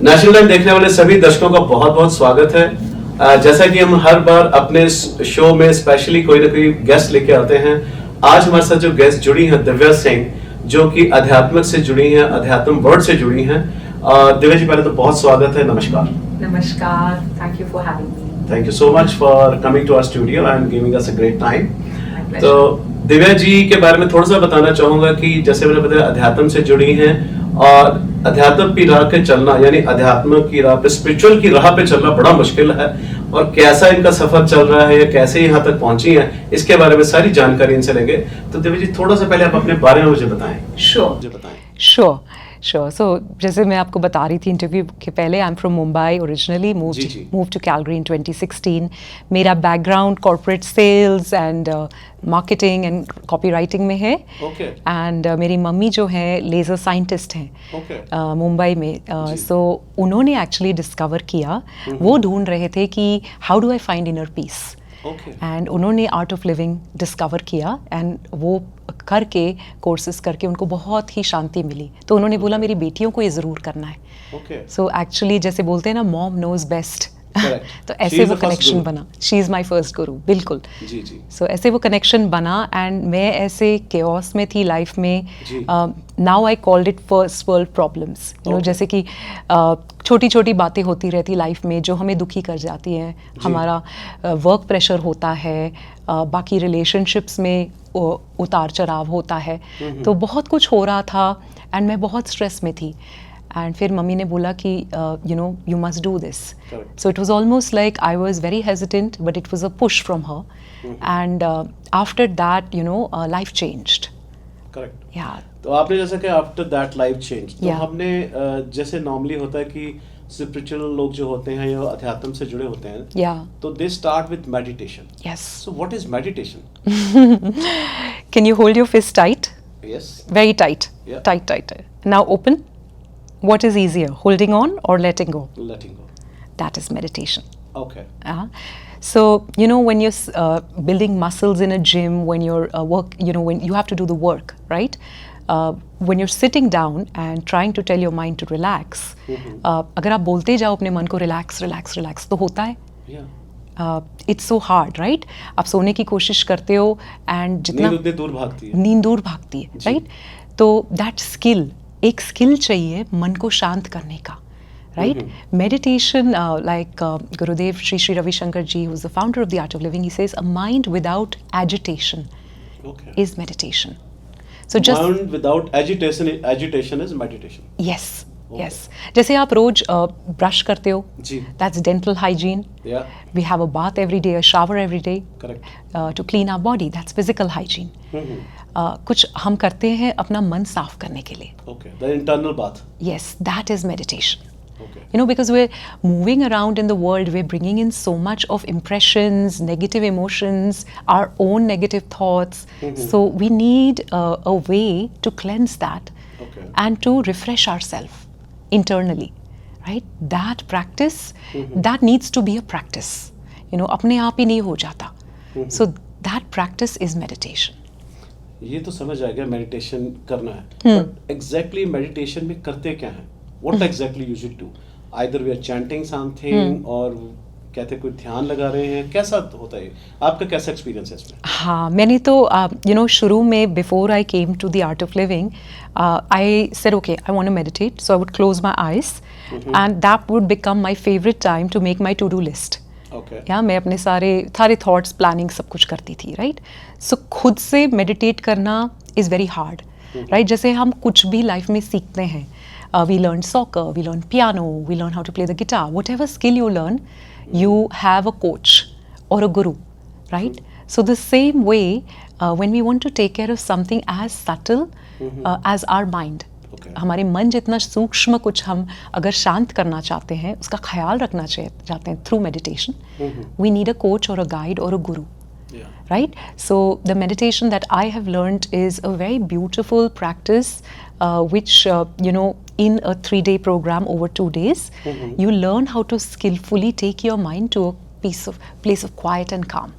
National time देखने वाले सभी दर्शकों का बहुत बहुत स्वागत है। जैसा कि हम हर बार अपने शो में स्पेशली कोई ना कोई गेस्ट लेके आते हैं। आज हमारे साथ जो गेस्ट जुड़ी हैं दिव्या सिंह, जो कि अध्यात्म से जुड़ी हैं, अध्यात्म वर्ड से जुड़ी हैं। दिव्या जी, पहले तो बहुत स्वागत है, नमस्कार। नमस्कार, thank you for having me. Thank you so much for coming to our studio and giving us a great time. तो दिव्या जी के बारे में थोड़ा सा बताना चाहूंगा कि जैसे मैंने बताया अध्यात्म से जुड़ी हैं और अध्यात्म की राह पे चलना, यानी अध्यात्म की राह पे, स्पिरिचुअल की राह पे चलना बड़ा मुश्किल है। और कैसा इनका सफर चल रहा है या कैसे यहाँ तक पहुंची हैं, इसके बारे में सारी जानकारी इनसे लेंगे। तो दिव्या जी, थोड़ा सा पहले आप अपने बारे में मुझे बताएं। श्योर। सो जैसे मैं आपको बता रही थी इंटरव्यू के पहले, I am from Mumbai originally, move to Calgary in 2016। मेरा background corporate sales and marketing and copywriting में है। एंड मेरी मम्मी जो है लेज़र साइंटिस्ट हैं मुंबई में। सो उन्होंने एक्चुअली डिस्कवर किया, वो ढूंढ रहे थे कि how do I find inner peace. And उन्होंने आर्ट ऑफ लिविंग डिस्कवर किया एंड वो करके कोर्सेज करके उनको बहुत ही शांति मिली। तो उन्होंने बोला मेरी बेटियों को ये ज़रूर करना है। सो एक्चुअली जैसे बोलते हैं ना, मॉम नोज बेस्ट। तो ऐसे वो कनेक्शन बना। शी इज़ माई फर्स्ट गुरु, बिल्कुल। सो ऐसे वो कनेक्शन बना एंड मैं ऐसे केओस में थी लाइफ में। Now I called it first world problems. You know, जैसे कि छोटी छोटी बातें होती रहती लाइफ में जो हमें दुखी कर जाती हैं। हमारा वर्क प्रेशर होता है, बाकी रिलेशनशिप्स में उतार चढ़ाव होता है। तो बहुत कुछ हो रहा था एंड मैं बहुत स्ट्रेस में थी। एंड फिर मम्मी ने बोला कि you know, you must do this. So it was almost like I was very hesitant, but it was a push from her. And after that, you know, life changed. Correct. या तो आपने जैसा कि after that life change, तो हमने जैसे normally होता है कि स्पिरिचुअल लोग जो होते हैं या अध्यात्म से जुड़े होते हैं, तो they start with meditation. Yes. So what is meditation? Can you hold your fist tight? Yes. Very tight. Tight. Now open. What is easier, holding on or letting go? Letting go. That is meditation. Okay. So, you know, when you're building muscles in a gym, when you're when you have to do the work, right? When you're sitting down and trying to tell your mind to relax, अगर आप बोलते जाओ अपने मन को relax, तो होता है? Yeah. It's so hard, right? आप सोने की कोशिश करते हो एंड जितना नींद दूर भागती है, राइट? तो दैट स्किल, एक स्किल चाहिए मन को शांत करने का, right? Meditation, like Gurudev Shri Ravishankar ji, who is the founder of the art of living, he says a mind without agitation is meditation. So just mind without agitation is meditation. Yes. Yes. जैसे आप रोज brush करते हो, that's dental hygiene. Yeah. We have a bath every day, a shower every day. Correct. To clean our body, that's physical hygiene. कुछ हम करते हैं अपना मन साफ करने के लिए. Okay. The internal bath. Yes, that is meditation. Okay. You know, because we're moving around in the world, we're bringing in so much of impressions, negative emotions, our own negative thoughts. So we need a way to cleanse that and to refresh ourselves internally, right? That practice, that needs to be a practice. You know, अपने आप ही नहीं हो जाता. So that practice is meditation. ये तो समझ आ गया meditation करना है, बट एग्जैक्टली मेडिटेशन में करते क्या हैं? What exactly you should do? Either we are chanting something और कहते कोई ध्यान लगा रहे हैं, कैसा होता है? आपका कैसा एक्सपीरियंस है इसमें? हाँ, मैंने तो you know, शुरू में before I came to the art of living, I said okay, I want to meditate, so I would close my eyes and that would become my favorite time to make my to-do list. या मैं अपने सारे thoughts, planning सब कुछ करती थी, right? सो खुद से मेडिटेट करना इज़ वेरी हार्ड, राइट? जैसे हम कुछ भी लाइफ में सीखते हैं, we learn soccer, we learn piano, we learn how to play the guitar, whatever skill you learn, you have a coach or a guru, right? So the same way, when we want to take care of something as subtle as our mind, हमारे मन जितना सूक्ष्म कुछ हम अगर शांत करना चाहते हैं, उसका ख्याल रखना चाहते हैं through meditation, we need a coach or a guide or a guru. Right? So the meditation that I have learned is a very beautiful practice, which you know, in a 3-day program over 2 days, you learn how to skillfully take your mind to a place of quiet and calm.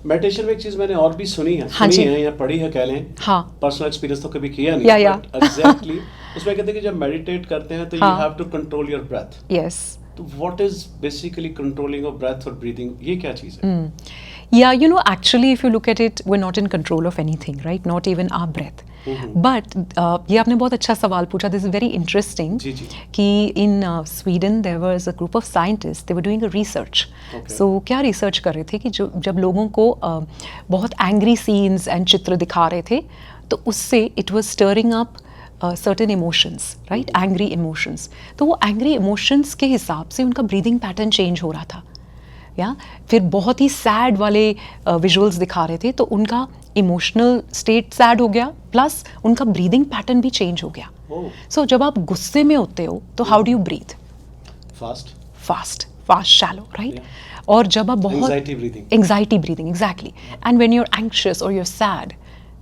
Meditation में एक चीज मैंने और भी सुनी है, या पढ़ी है कह लें, पर्सनल एक्सपीरियंस तो कभी किया नहीं, या एग्जैक्टली उसमें कहते हैं कि जब मेडिटेट करते हैं तो यू हाँ. Have to control your breath. Yes. तो what is basically controlling of breath और ब्रीदिंग, ये क्या चीज है? Yeah, you know, actually, if you look at it, we're not in control of anything, right? Not even our breath. But ये आपने बहुत अच्छा सवाल पूछा. This is very interesting. जी, जी. कि in Sweden there was a group of scientists. They were doing a research. Okay. So क्या research कर रहे थे कि जब लोगों को बहुत angry scenes and चित्र दिखा रहे थे, तो उससे it was stirring up certain emotions, right? Angry emotions. तो वो angry emotions के हिसाब से उनका breathing pattern change हो रहा था. या फिर बहुत ही सैड वाले विजुअल्स दिखा रहे थे, तो उनका इमोशनल स्टेट सैड हो गया, प्लस उनका ब्रीदिंग पैटर्न भी चेंज हो गया. सो जब आप गुस्से में होते हो तो how do you breathe? Fast shallow, right? और जब आप बहुत anxiety breathing, exactly. And when you are anxious और you are sad,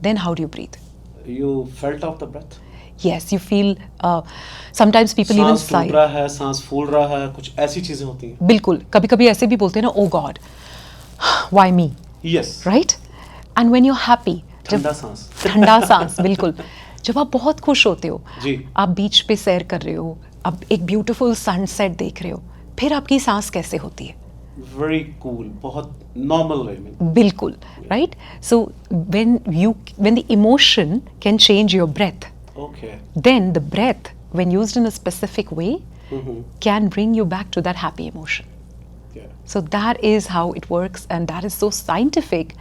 then how do you breathe? You felt out the breath. Yes, you feel sometimes people even sigh. सांस फूल रहा है, सांस फूल रहा है, कुछ ऐसी चीजें होती हैं. बिल्कुल, कभी-कभी ऐसे भी बोलते हैं ना, oh God, why me? Yes. Right? And when you're happy, ठंडा सांस, बिल्कुल. जब आप बहुत खुश होते हो, आप बीच पे सैर कर रहे हो, आप एक ब्यूटीफुल सनसेट देख रहे हो, फिर आपकी सांस कैसे होती है? Very cool, बहुत normal way में. बिल्कुल, right? So when the emotion can change your breath. Okay. Then the breath, when used in a specific way, can bring you back to that happy emotion. Yeah. So that is how it works, and that is so scientific.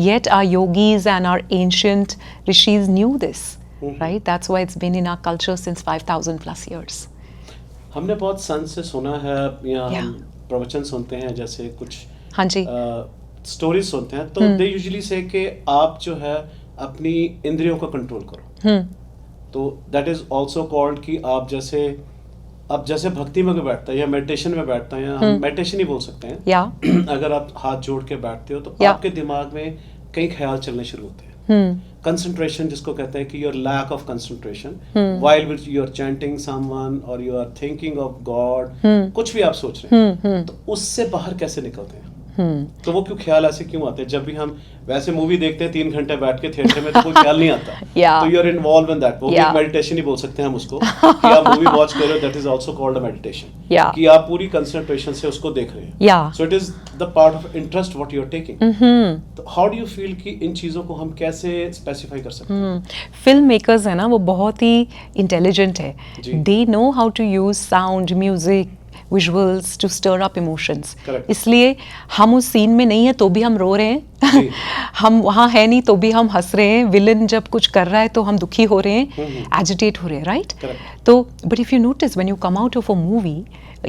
Yet our yogis and our ancient rishis knew this, right? That's why it's been in our culture since 5,000 plus years. हमने बहुत संत से सुना है, या हम प्रवचन सुनते हैं, जैसे कुछ हाँ जी, स्टोरीज सुनते हैं, तो they usually say कि आप जो है अपनी इंद्रियों को कंट्रोल करो. तो दैट इज ऑल्सो कॉल्ड कि आप जैसे भक्ति में बैठता है या मेडिटेशन में बैठता है, या हम मेडिटेशन ही बोल सकते हैं. अगर आप हाथ जोड़ के बैठते हो तो आपके दिमाग में कई ख्याल चलने शुरू होते हैं. कंसंट्रेशन जिसको कहते हैं कि your lack of concentration while you are chanting someone और you are thinking of God, कुछ भी आप सोच रहे हैं, तो उससे बाहर कैसे निकलते हैं? तो वो क्यों ख्याल ऐसे क्यों आते हैं? जब भी हम वैसे मूवी देखते हैं 3 घंटे बैठ के थिएटर में, तो कोई ख्याल नहीं आता. तो you are involve in that. वो भी मेडिटेशन ही बोल सकते हैं हम उसको, कि आप मूवी वॉच कर रहे हो, that is also called a meditation. कि आप पूरी कंसंट्रेशन से उसको देख रहे हैं. So it is the part of interest what you are taking. तो हाउ डू यू फील कि इन चीजों को हम कैसे स्पेसिफाई कर सकते हैं? फिल्म मेकर्स है ना, वो बहुत ही इंटेलिजेंट है. They know how to use sound, music, visuals to stir up emotions. इसलिए हम उस सीन में नहीं है तो भी हम रो रहे हैं. हम वहाँ है नहीं तो भी हम हंस रहे हैं. विलन जब कुछ कर रहा है तो हम दुखी हो रहे हैं, एजिटेट हो रहे हैं, राइट? तो but if you notice when you come out of a movie,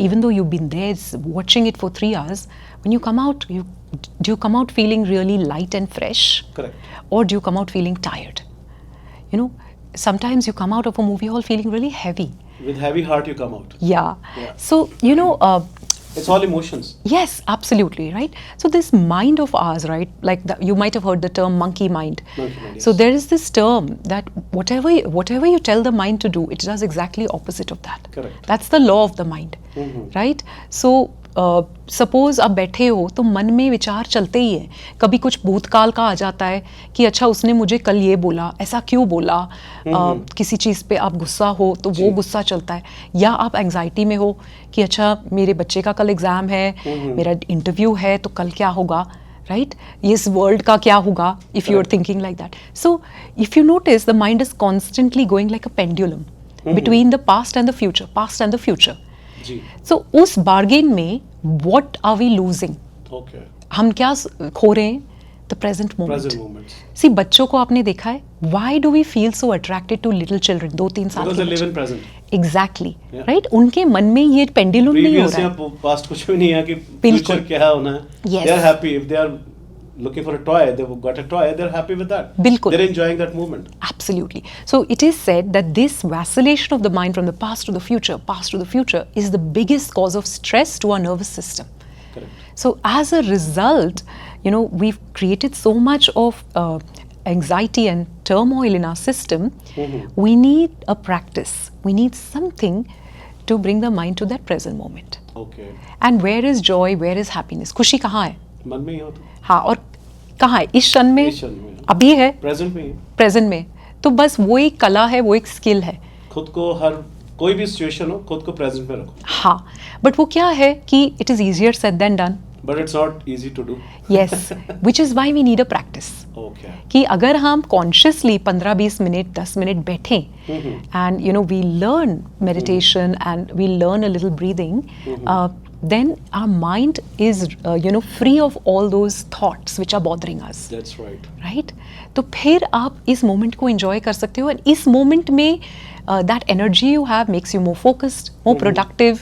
even though you've been there watching it for 3 hours, when you come out, do you come out feeling really light and fresh? Correct. Or do you come out feeling tired? You know, sometimes you come out of a movie hall feeling really heavy. With heavy heart you come out. Yeah. So, you know, it's all emotions. Yes, absolutely, right? So this mind of ours, right? Like you might have heard the term monkey mind. Yes. So there is this term that whatever you tell the mind to do, it does exactly opposite of that. Correct. That's the law of the mind, right? So suppose आप बैठे हो तो मन में विचार चलते ही हैं. कभी कुछ भूतकाल का आ जाता है कि अच्छा उसने मुझे कल ये बोला, ऐसा क्यों बोला. किसी चीज़ पे आप गुस्सा हो तो वो गुस्सा चलता है. या आप एंग्जाइटी में हो कि अच्छा मेरे बच्चे का कल एग्ज़ाम है, मेरा इंटरव्यू है, तो कल क्या होगा, राइट? इस वर्ल्ड का क्या होगा, if you are thinking like that. So if you notice the mind is constantly going like a pendulum between the past and the future. So उस बार्गेन में what are we losing? Okay. हम क्या खो रहे हैं? The present moment. Present moments. See, बच्चों को आपने देखा है, why do we feel so attracted to little children? 2-3 साल के बच्चे. Because they live in present. Exactly. Yeah. Right? उनके मन में ये पेंडुलम नहीं हो रहा है. Previous या past कुछ भी नहीं है कि future क्या होना है. Yes. They are happy if they are looking for a toy, they've got a toy, they're happy with that. Bilkul. They're enjoying that moment. Absolutely. So it is said that this vacillation of the mind from the past to the future is the biggest cause of stress to our nervous system. Correct. So as a result, you know, we've created so much of anxiety and turmoil in our system. We need a practice. We need something to bring the mind to that present moment. Okay. And where is joy? Where is happiness? खुशी कहाँ है? मन में ही हो तो. हाँ, और कहाँ है? इस क्षण में, अभी है, प्रेजेंट में. प्रेजेंट में. तो बस वो एक कला है, वो एक स्किल है खुद को हर कोई भी सिचुएशन हो खुद को प्रेजेंट में रखो. हाँ, बट वो क्या है कि it is easier said than done. But it's not easy to do. Yes, which is why we need a practice. Okay. कि अगर हम कॉन्शियसली 15-20 मिनट 10 मिनट बैठें and you know we learn meditation and we learn a little breathing, then our mind is free of all those thoughts which are bothering us. That's right. Right? तो फिर आप इस moment को enjoy कर सकते हो, and इस moment में that energy you have makes you more focused, more productive.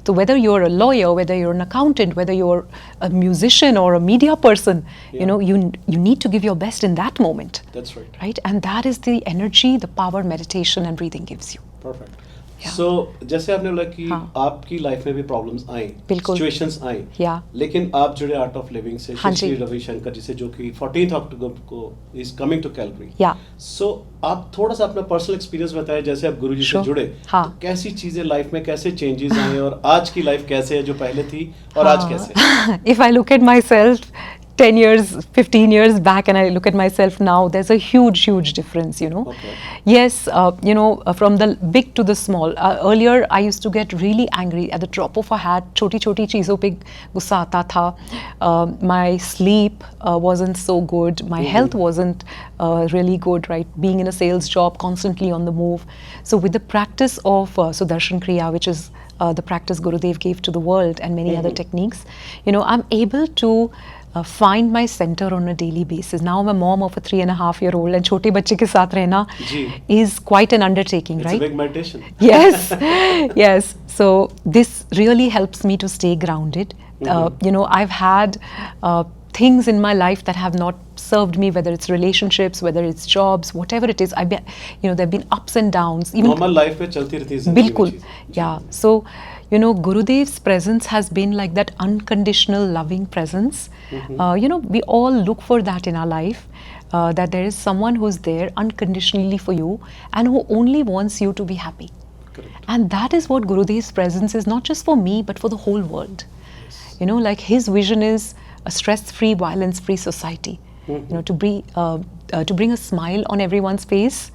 So whether you're a lawyer, whether you're an accountant, whether you're a musician or a media person, you need to give your best in that moment. That's right. Right? And that is the energy, the power meditation and breathing gives you. Perfect. Yeah. So जैसे आपने बोला कि हाँ. आपकी life में भी problems आई, बिल्कुल. Situations आई, Yeah. लेकिन आप जुड़े आर्ट ऑफ लिविंग से हाँ श्री जी. रविशंकर जी से, जो कि 14th अक्टूबर को is coming to Calgary. Yeah. So आप थोड़ा सा अपना पर्सनल एक्सपीरियंस बताएं, जैसे आप गुरुजी से Sure. जुड़े, हाँ. तो कैसी चीजें लाइफ में कैसे चेंजेस आए और आज की लाइफ कैसे है जो पहले थी और आज कैसे है? If I look at myself 10 years, 15 years back and I look at myself now, there's a huge difference, Okay. Yes, from the big to the small. Earlier, I used to get really angry at the drop of a hat. छोटी चीज़ों पे गुस्सा आता था. My sleep wasn't so good. My health wasn't really good, right? Being in a sales job, constantly on the move. So with the practice of Sudarshan Kriya, which is the practice Gurudev gave to the world, and many other techniques, I'm able to find my center on a daily basis. Now I'm a mom of a 3.5-year-old, and छोटे बच्चे के साथ रहना is quite an undertaking, It's right? a big meditation. Yes, yes. So this really helps me to stay grounded. I've had things in my life that have not served me, whether it's relationships, whether it's jobs, whatever it is. There've been ups and downs. Normal life में चलती रहती है जिंदगी में बिल्कुल. चीजें. Yeah. So, Gurudev's presence has been like that unconditional loving presence. We all look for that in our life, that there is someone who's there unconditionally for you and who only wants you to be happy. Correct. And that is what Gurudev's presence is, not just for me, but for the whole world. Yes. Like his vision is a stress-free, violence-free society. To bring a smile on everyone's face.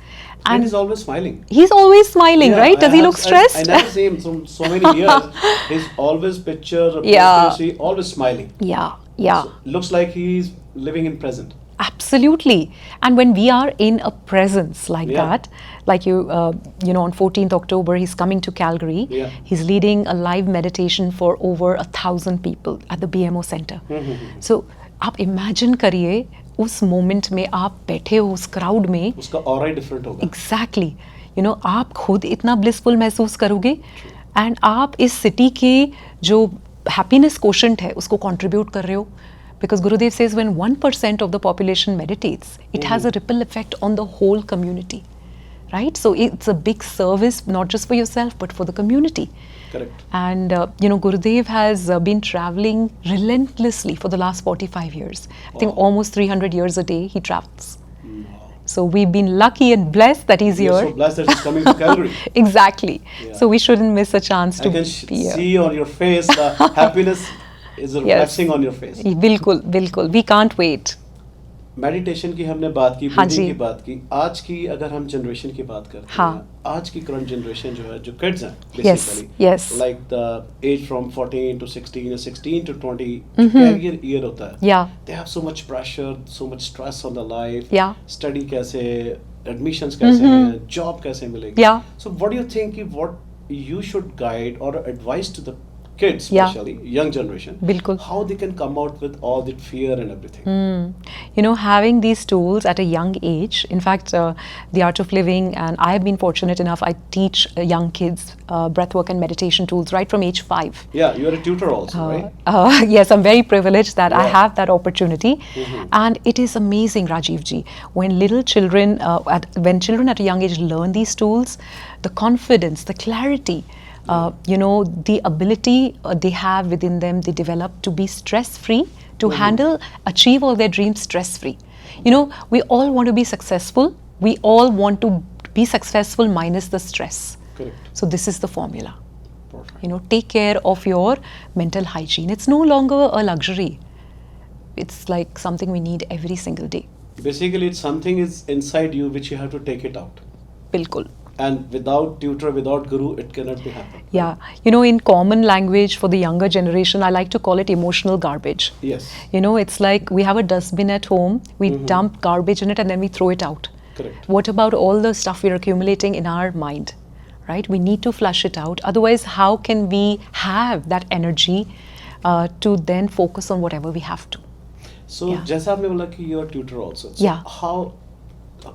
And he's always smiling. He's always smiling, Yeah, right? Does he look stressed? I never see him so many years. He's always picture, Yeah. always smiling. Yeah. So, looks like he's living in present. Absolutely. And when we are in a presence like Yeah. that, like on 14th October, he's coming to Calgary. Yeah. He's leading a live meditation for over 1,000 people at the BMO Center. So, आप imagine करिए उस moment में आप बैठे हो उस crowd में. उसका ऑरा ही डिफरेंट होगा. एग्जैक्टली. आप खुद इतना ब्लिसफुल महसूस करोगे एंड आप इस सिटी के जो हैप्पीनेस कोशेंट है उसको कंट्रीब्यूट कर रहे हो. Because Gurudev says when 1% of the population meditates, it has a ripple effect on the whole community. Right? So it's a big service, not just for yourself, but for the community. Correct. And, Gurudev has been traveling relentlessly for the last 45 years. I think almost 300 years a day he travels. So we've been lucky and blessed that he's You're here. so blessed that he's coming to Calgary. Exactly. Yeah. So we shouldn't miss a chance I to can be here. see on your face the happiness is reflecting on your face. बिल्कुल. We can't wait. Meditation की हमने बात की, हाँ breathing जी. की बात की. आज की अगर हम जनरेशन की बात करते हाँ. हैं, आज की करंट जनरेशन जो है, जो किड्स हैं Yes, basically, yes. Like the age from 14 to 16 or 16 to 20 career year होता है. Yeah. They have so much pressure, so much stress on the life. Yeah. Study कैसे, एडमिशंस कैसे हैं, जॉब कैसे मिलेगी. Yeah. So what do you think what you should guide or advise to the kids, Yeah. especially young generation, बिल्कुल. how they can come out with all that fear and everything? Having these tools at a young age, in fact, the Art of Living, and I have been fortunate enough, I teach young kids breathwork and meditation tools right from age 5. Yeah, you're a tutor also, right? Yes, I'm very privileged that I Yeah. have that opportunity. And it is amazing, Rajiv ji, when children at a young age learn these tools, the confidence, the clarity, the ability they have within them, they develop to be stress-free, to achieve all their dreams stress-free. We all want to be successful. We all want to be successful minus the stress. Correct. So this is the formula. Perfect. Take care of your mental hygiene. It's no longer a luxury. It's like something we need every single day. Basically, it's something is inside you which you have to take it out. बिल्कुल. And without tutor, without guru, it cannot be happen. Yeah, you know, in common language for the younger generation, I like to call it emotional garbage. Yes. You know, it's like we have a dustbin at home, we dump garbage in it and then we throw it out. Correct. What about all the stuff we're accumulating in our mind, right? We need to flush it out. Otherwise, how can we have that energy to then focus on whatever we have to? So, Yeah. जैसा आपने बोला कि you are tutor also. So Yeah.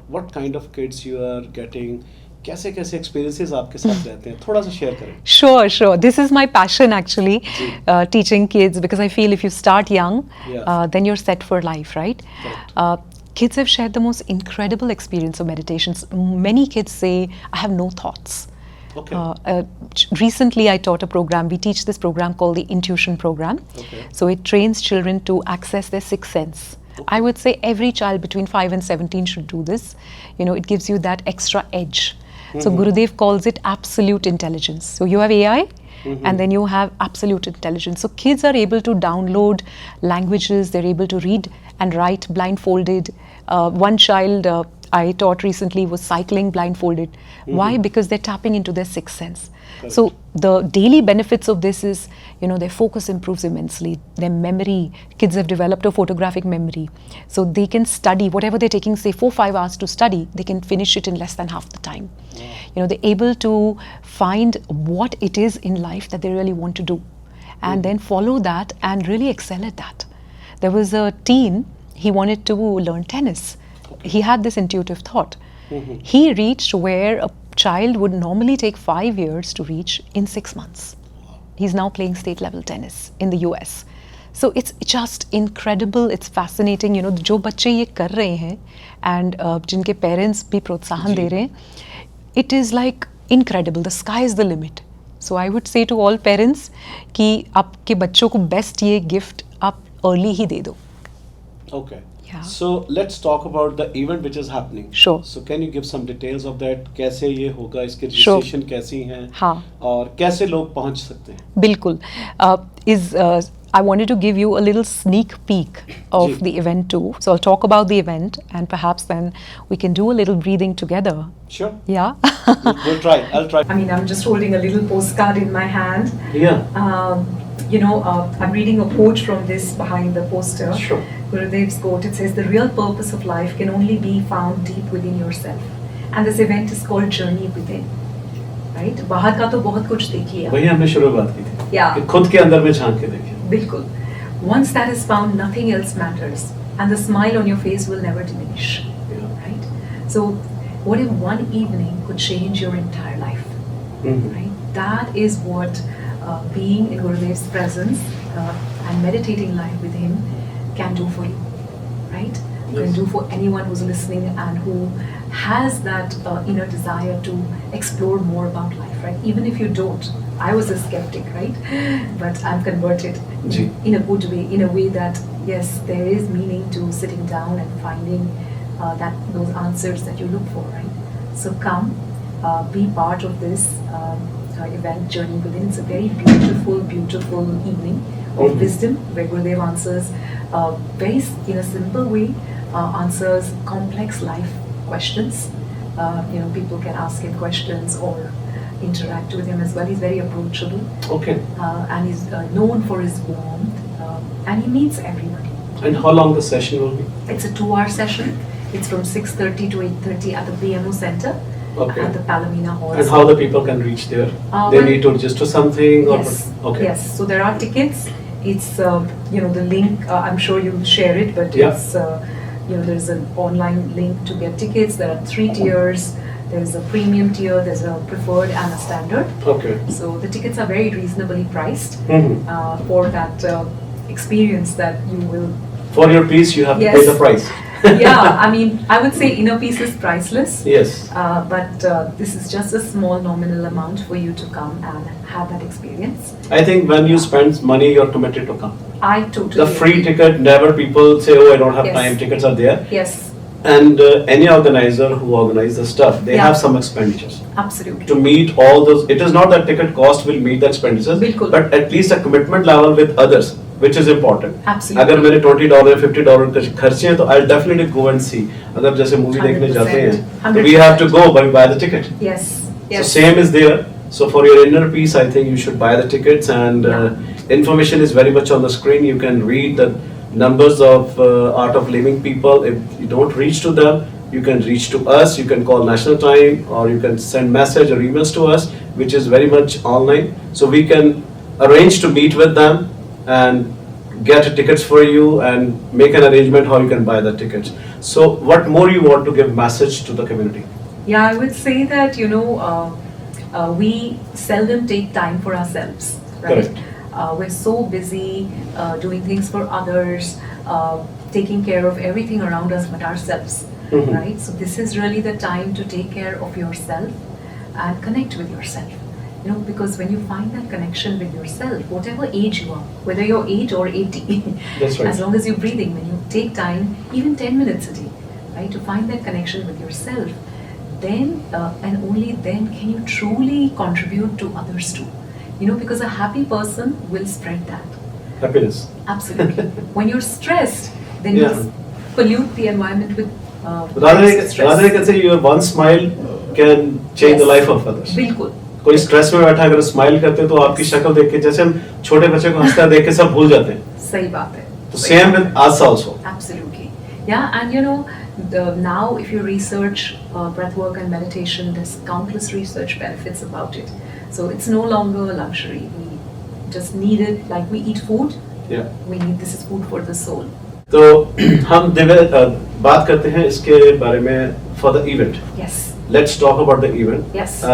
what kind of kids you are getting? कैसे कैसे experiences आपके साथ रहते हैं? थोड़ा सा share करें. Sure, sure. This is my passion actually, teaching kids, because I feel if you start young, Yeah. then you're set for life, right? Correct. Kids have shared the most incredible experience of meditations. Many kids say, I have no thoughts. Okay. Recently, I taught a program. We teach this program called the Intuition Program. Okay. So it trains children to access their sixth sense. I would say every child between 5 and 17 should do this. You know, it gives you that extra edge. So Gurudev calls it absolute intelligence. So you have AI, and then you have absolute intelligence. So kids are able to download languages. They're able to read and write blindfolded. One child I taught recently was cycling blindfolded. Why? Because they're tapping into their sixth sense. Correct. So the daily benefits of this is, you know, their focus improves immensely. Their memory, kids have developed a photographic memory. So they can study whatever they're taking, say 4-5 hours to study, they can finish it in less than half the time. You know, they're able to find what it is in life that they really want to do and then follow that and really excel at that. There was a teen, he wanted to learn tennis. He had this intuitive thought. He reached where a child would normally take 5 years to reach in 6 months. He's now playing state level tennis in the US. So it's just incredible, it's fascinating, you know, जो बच्चे ये कर रहे हैं and जिनके parents भी प्रोत्साहन दे रहे हैं, it is like incredible, the sky is the limit. So I would say to all parents कि आपके बच्चों को best ये gift आप early ही दे दो. Okay. Yeah. So let's talk about the event which is happening. Sure. So can you give some details of that? कैसे ये होगा, इसकी Sure. registration कैसी है? हाँ. और कैसे लोग पहुंच सकते हैं? बिल्कुल. I wanted to give you a little sneak peek of ji. the event too. So I'll talk about the event and perhaps then we can do a little breathing together. Sure. Yeah. We'll try. I'll try. I mean, I'm just holding a little postcard in my hand. Yeah. You know, I'm reading a quote from this behind the poster. Sure. Gurudev's quote, it says, the real purpose of life can only be found deep within yourself. And this event is called Journey Within. Right? बाहर का तो बहुत कुछ देखिए. वही हमने शुरू बात की थी. Yeah. कि खुद के अंदर में झांक के देखिए. बिल्कुल. Once that is found, nothing else matters. And the smile on your face will never diminish. Yeah. Right? So, what if one evening could change your entire life? Right? That is what being in Gurudev's presence and meditating life with him can do for you, right? Can do for anyone who's listening and who has that inner desire to explore more about life, right? Even if you don't. I was a skeptic, right? But I'm converted ji. in a good way, in a way that yes, there is meaning to sitting down and finding those answers that you look for, right? So come, be part of this event Journey Within. It's a very beautiful, beautiful evening of wisdom where Gurudev answers in a simple way, answers complex life questions. You know, people can ask him questions or interact with him as well. He's very approachable. Okay. And he's known for his warmth, and he meets everybody. And how long the session will be? It's a 2-hour session. It's from 6:30 to 8:30 at the BMO Center at the Palomina Hall. And how the people can reach there? They need to register something? Or Yes. Okay. Yes. So there are tickets. It's you know, the link. I'm sure you'll share it, but Yeah. it's you know, there's an online link to get tickets. There are 3 tiers. There's a premium tier. There's a preferred and a standard. Okay. So the tickets are very reasonably priced for that experience that you will. For your piece, you have to pay Yes. the price. Yeah, I mean, I would say inner peace is priceless. Yes. But this is just a small nominal amount for you to come and have that experience. I think when you spend money, you're committed to come. I totally The free agree. ticket, never people say, oh, I don't have Yes. time, tickets are there. Yes, And any organizer who organizes the stuff, they Yeah. have some expenditures. absolutely. To meet all those, it is not that ticket cost will meet the expenditures, Bilkul. but at least a commitment level with others which is important. Absolutely. अगर मैंने $20 $50 खर्चे हैं तो I'll definitely go and see. अगर जैसे movie देखने जाते हैं तो we have to go but buy the ticket. Yes. So same is there. So for your inner peace, I think you should buy the tickets, and information is very much on the screen. You can read the numbers of Art of Living people. If you don't reach to them, you can reach to us. You can call National Time, or you can send message or emails to us, which is very much online. So we can arrange to meet with them and get tickets for you and make an arrangement how you can buy the tickets. So what more you want to give message to the community? Yeah, I would say that, we seldom take time for ourselves, right? Correct. We're so busy doing things for others, taking care of everything around us but ourselves, right? So this is really the time to take care of yourself and connect with yourself. Because when you find that connection with yourself, whatever age you are, whether you're 8 or 80, That's right. as long as you're breathing, when you take time, even 10 minutes a day, right, to find that connection with yourself, then and only then can you truly contribute to others too. Because a happy person will spread that. Happiness. Absolutely. When you're stressed, then Yeah. you pollute the environment with Rather stress. I can say your one smile can change the Yes. life of others. बिल्कुल. कोई stress में बैठा अगर smile करते हैं तो आपकी शक्ल देख के, जैसे हम छोटे बच्चे को हंसता देख के सब भूल जाते हैं, सही बात है. तो same with us also. Absolutely. Yeah, and now if you research breath work and meditation, there's countless research benefits about it. So it's no longer a luxury. We just need it like we eat food. Yeah. We need this is food for the soul. तो हम बात करते हैं इसके बारे में for the event. Yes. Let's talk about the event. Yes.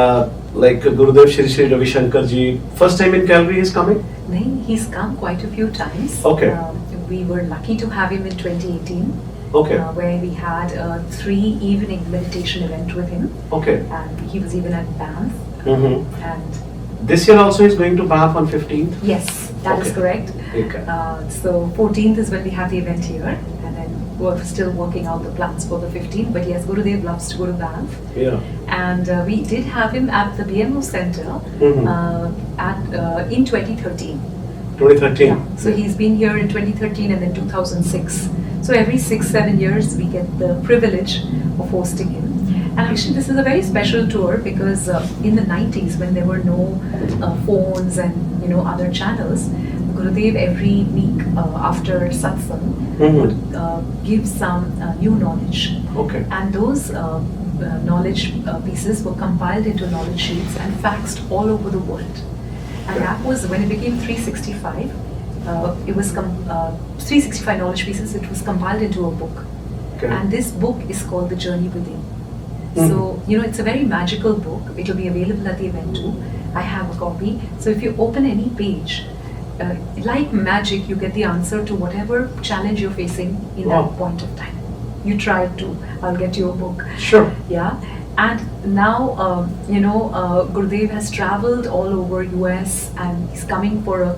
Like Gurudev Shri Shri Ravi Shankar ji, first time in Calgary he is coming? No, he's come quite a few times. Okay. We were lucky to have him in 2018. Okay. Where we had a 3-evening meditation event with him. Okay. And he was even at Banff. Mm-hmm. And This year also is going to Banff on 15th? yes, that is Okay. correct. Okay. So 14th is when we have the event here, and then we're still working out the plans for the 15th. But yes, Gurudev loves to go to Banff, Yeah. and we did have him at the BMO Center in 2013. 2013. Yeah. So he's been here in 2013 and then 2006. So every 6-7 years we get the privilege of hosting him. And actually this is a very special tour because in the 90s when there were no phones and other channels, Gurudev every week after satsang would give some new knowledge. Okay. And those knowledge pieces were compiled into knowledge sheets and faxed all over the world. And that was when it became 365. It was 365 knowledge pieces. It was compiled into a book. Okay. And this book is called The Journey Within. So, it's a very magical book. It will be available at the event too. I have a copy. So if you open any page, like magic, you get the answer to whatever challenge you're facing in Wow. that point of time. You try it too. I'll get you a book. Sure. Yeah. And now, Gurudev has traveled all over US and he's coming for a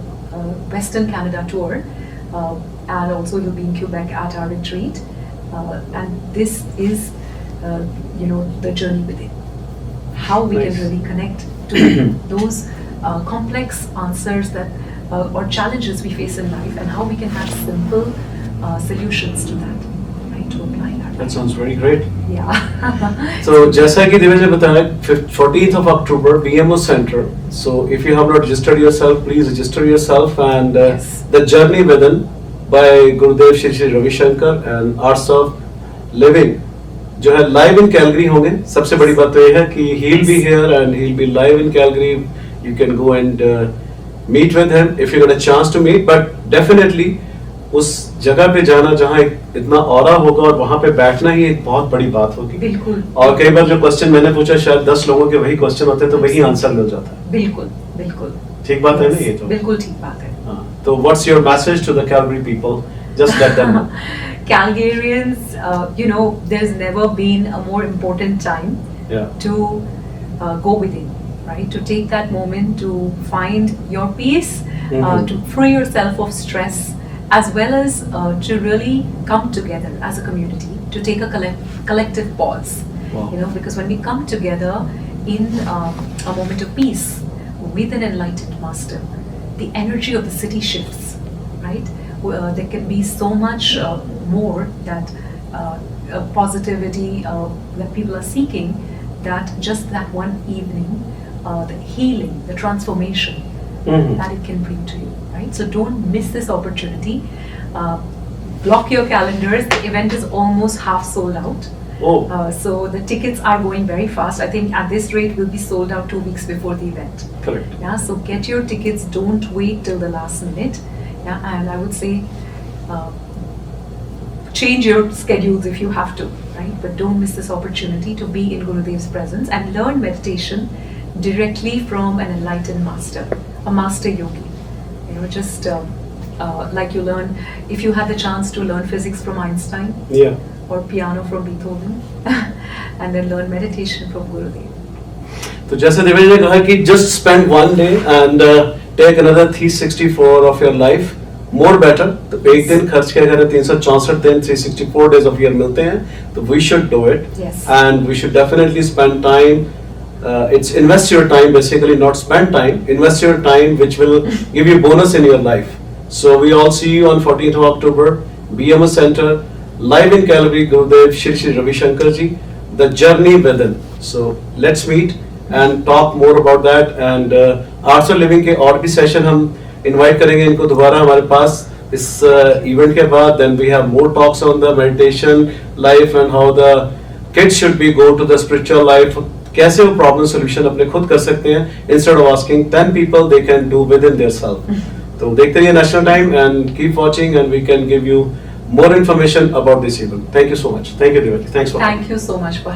Western Canada tour. And also he'll be in Quebec at our retreat. And this is the journey within. How we Nice. can really connect to those complex answers that or challenges we face in life, and how we can have simple solutions to that, right? To apply that. That sounds very great. Yeah. So जैसा कि दिव्या ने बताया 14th of October BMO Center. So if you have not registered yourself, please register yourself. And Yes. The Journey Within by Gurudev Shri Shri Ravi Shankar and Arts of Living जो है live in Calgary होंगे. सबसे बड़ी बात तो ये है कि he'll be here and he'll be live in Calgary. You can go and meet with him if you get a chance to meet. But definitely उस जगह पे जाना जहाँ इतना ऑरा होगा और वहाँ पे बैठना ही एक बहुत बड़ी बात होगी. बिल्कुल. और कई बार जो क्वेश्चन मैंने पूछा शायद 10 लोगों के वही क्वेश्चन होते हैं तो वही आंसर मिल जाता है. बिल्कुल बिल्कुल. ठीक बात है ना ये तो. बिल्कुल ठीक बात है. हाँ, तो what's your message to the Calgary people? Just let them know. Calgarians, there's never been a more important time Yeah. to go within, right? To take that moment to find your peace, to free yourself of stress, as well as to really come together as a community, to take a collective pause. Wow. Because when we come together in a moment of peace with an enlightened master, the energy of the city shifts, right? There can be so much more that positivity that people are seeking, that just that one evening, the healing, the transformation that it can bring to you, right? So don't miss this opportunity. Block your calendars. The event is almost half sold out. So the tickets are going very fast. I think at this rate we'll be sold out 2 weeks before the event. Correct. Yeah, so get your tickets. Don't wait till the last minute. Yeah, and I would say change your schedules if you have to, right? But don't miss this opportunity to be in Gurudev's presence and learn meditation directly from an enlightened master, a master yogi. You know, just like you learn, if you had the chance to learn physics from Einstein, Yeah. or piano from Beethoven, and then learn meditation from Gurudev. तो जैसे देवेश ने कहा कि just spend one day and take another 364 of your life more better. तो एक दिन खर्च किया करें 364 दिन 364 days of year मिलते हैं, तो we should do it. Yes. And we should definitely spend time. It's invest your time, basically, not spend time. Invest your time, which will give you bonus in your life. So we all see you on 14th of October, BMO Center, live in Calgary, Gurudev Shri Shri Ravi Shankar ji, the journey within. So let's meet and talk more about that. And Arts of Living के और भी session हम invite करेंगे इनको दोबारा हमारे पास इस event के बाद. Then we have more talks on the meditation life and how the kids should be go to the spiritual life. कैसे वो problem solution अपने खुद कर सकते हैं, instead of asking 10 people, they can do within their self. तो देखते रहिए National Time and keep watching, and we can give you more information about this event. Thank you so much. Thank you, Devaji. Thanks for Thank you so much for